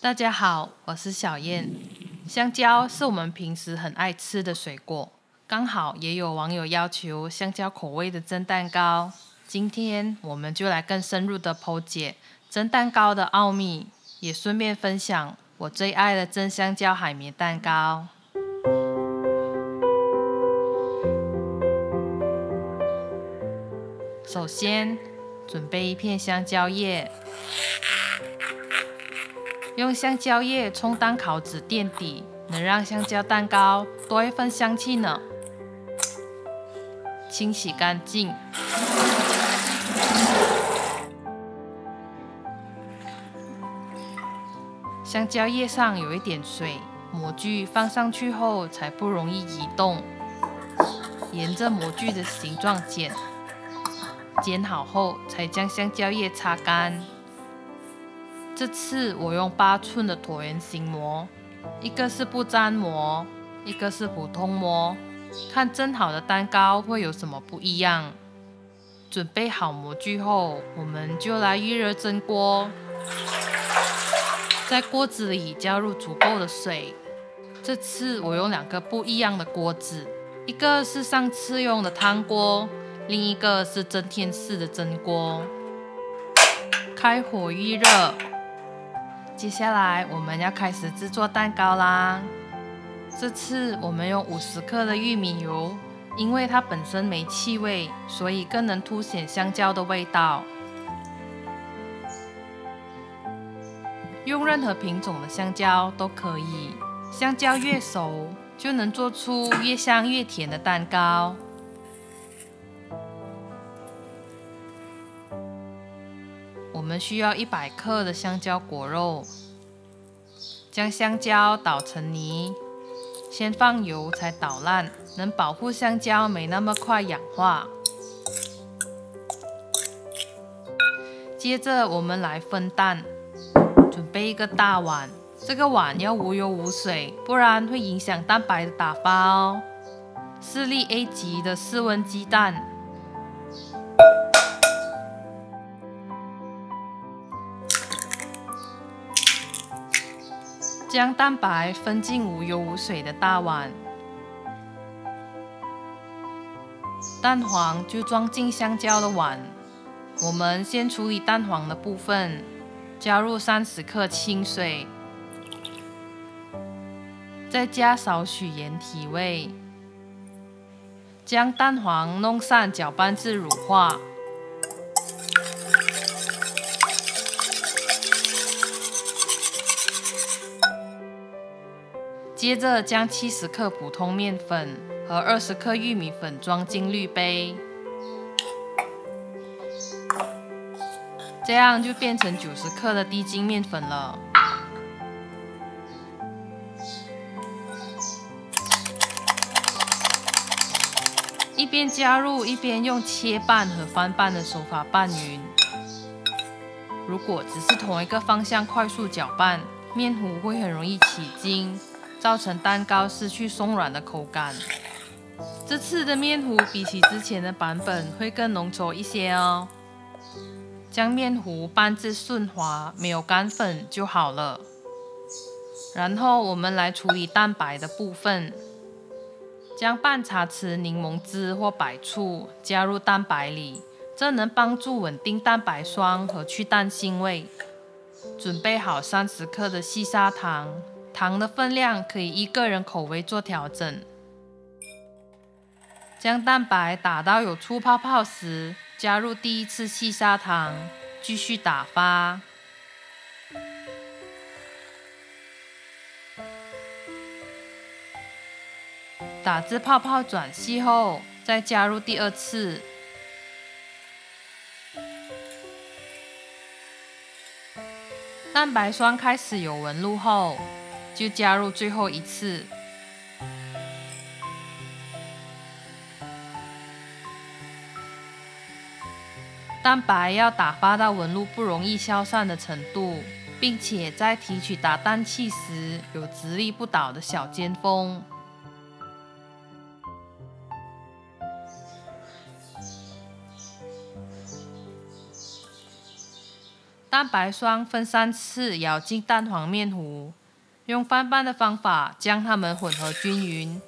大家好，我是小燕。香蕉是我们平时很爱吃的水果，刚好也有网友要求香蕉口味的蒸蛋糕。今天我们就来更深入的剖解蒸蛋糕的奥秘，也顺便分享我最爱的蒸香蕉海绵蛋糕。首先，准备一片香蕉叶，用香蕉叶充当烤纸垫底，能让香蕉蛋糕多一份香气呢。清洗干净，香蕉叶上有一点水，模具放上去后才不容易移动。沿着模具的形状剪，剪好后才将香蕉叶擦干。这次我用8寸的椭圆形模，一个是不粘模，一个是普通模，看蒸好的蛋糕会有什么不一样。准备好模具后，我们就来预热蒸锅，在锅子里加入足够的水。这次我用2个不一样的锅子，一个是上次用的汤锅，另一个是蒸天式的蒸锅。开火预热。接下来我们要开始制作蛋糕啦。这次我们用50克的玉米油，因为它本身没气味，所以更能凸显香蕉的味道。用任何品种的香蕉都可以，香蕉越熟，就能做出越香越甜的蛋糕。我们需要100克的香蕉果肉，将香蕉捣成泥，先放油才捣烂，能保护香蕉没那么快氧化。接着我们来分蛋，准备一个大碗，这个碗要无油无水，不然会影响蛋白的打发哦。4粒 A 级的室温鸡蛋。将蛋白分进无油无水的大碗，蛋黄就装进香蕉的碗。我们先处理蛋黄的部分，加入30克清水，再加少许盐提味，将蛋黄弄散，搅拌至乳化。接着将70克普通面粉和20克玉米粉装进滤杯，这样就变成90克的低筋面粉了。一边加入，一边用切拌和翻拌的手法拌匀。如果只是同一个方向快速搅拌，面糊会很容易起筋，造成蛋糕失去松软的口感。这次的面糊比起之前的版本会更浓稠一些哦。将面糊拌至顺滑，没有干粉就好了。然后我们来处理蛋白的部分，将半茶匙柠檬汁或白醋加入蛋白里，这能帮助稳定蛋白霜和去淡腥味。准备好30克的细砂糖。糖的分量可以依个人口味做调整。将蛋白打到有出泡泡时，加入第1次细砂糖，继续打发。打至泡泡转细后，再加入第2次。蛋白霜开始有纹路后，就加入最后1次。蛋白要打发到纹路不容易消散的程度，并且在提取打蛋器时有直立不倒的小尖峰。蛋白霜分3次舀进蛋黄面糊，用翻拌的方法将它们混合均匀。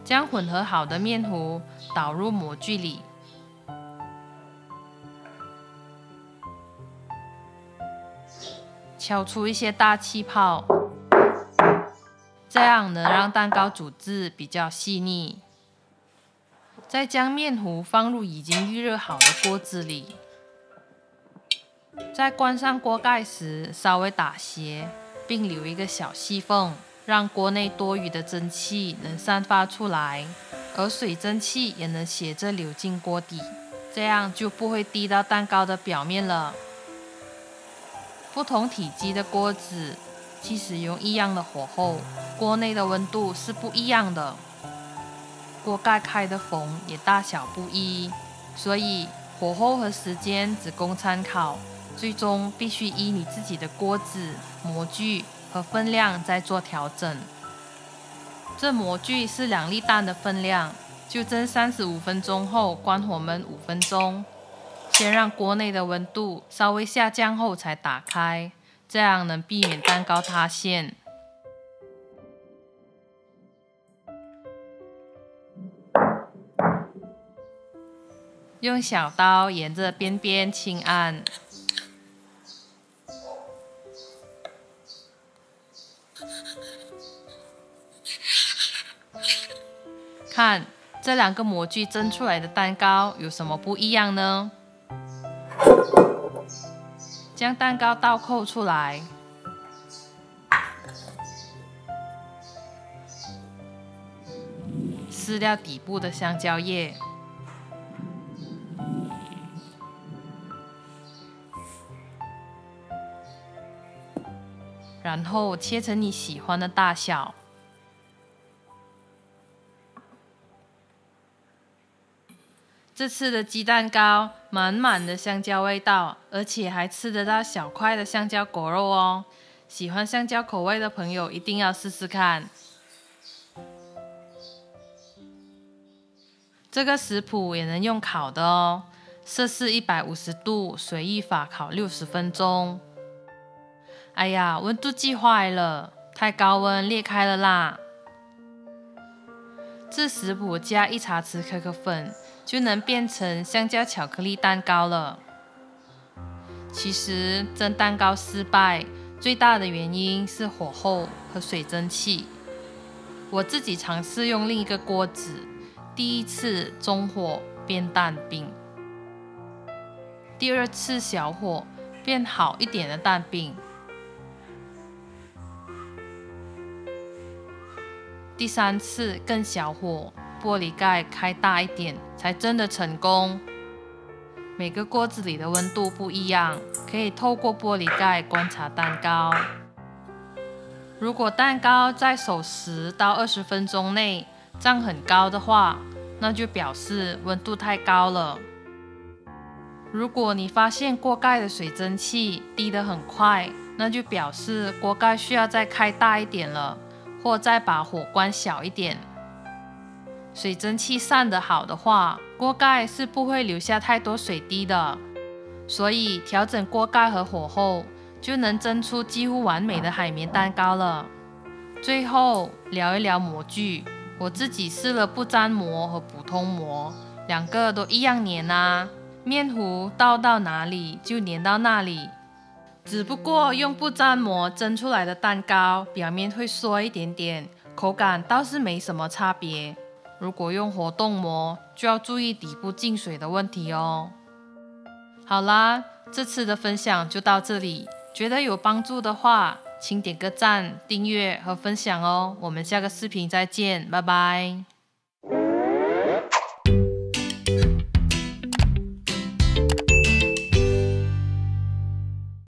将混合好的面糊倒入模具里，敲出一些大气泡，这样能让蛋糕组织比较细腻。再将面糊放入已经预热好的锅子里，在关上锅盖时稍微打斜，并留一个小细缝，让锅内多余的蒸汽能散发出来，而水蒸气也能斜着流进锅底，这样就不会滴到蛋糕的表面了。不同体积的锅子，即使用一样的火候，锅内的温度是不一样的。锅盖开的缝也大小不一，所以火候和时间只供参考，最终必须依你自己的锅子、模具和分量再做调整。这模具是2粒蛋的分量，就蒸35分钟后关火焖5分钟。先让锅内的温度稍微下降后才打开，这样能避免蛋糕塌陷。用小刀沿着边边轻按，看这2个模具蒸出来的蛋糕有什么不一样呢？将蛋糕倒扣出来，撕掉底部的香蕉叶，然后切成你喜欢的大小。这次的鸡蛋糕满满的香蕉味道，而且还吃得到小块的香蕉果肉哦。喜欢香蕉口味的朋友一定要试试看。这个食谱也能用烤的哦，摄氏150度，随意法烤60分钟。哎呀，温度计坏了，太高温裂开了啦！这食谱加1茶匙可可粉，就能变成香蕉巧克力蛋糕了。其实蒸蛋糕失败最大的原因是火候和水蒸气。我自己尝试用另一个锅子，第一次中火变蛋饼，第2次小火变好一点的蛋饼，第3次更小火，玻璃盖开大一点，才真的成功。每个锅子里的温度不一样，可以透过玻璃盖观察蛋糕。如果蛋糕在手10到20分钟内胀很高的话，那就表示温度太高了。如果你发现锅盖的水蒸气滴得很快，那就表示锅盖需要再开大一点了，或再把火关小一点。水蒸气散得好的话，锅盖是不会留下太多水滴的，所以调整锅盖和火候，就能蒸出几乎完美的海绵蛋糕了。最后聊一聊模具，我自己试了不粘模和普通模，2个都一样黏啊，面糊倒到哪里就黏到那里。只不过用不粘模蒸出来的蛋糕表面会缩一点点，口感倒是没什么差别。如果用活动模，就要注意底部进水的问题哦。好啦，这次的分享就到这里，觉得有帮助的话，请点个赞、订阅和分享哦。我们下个视频再见，拜拜。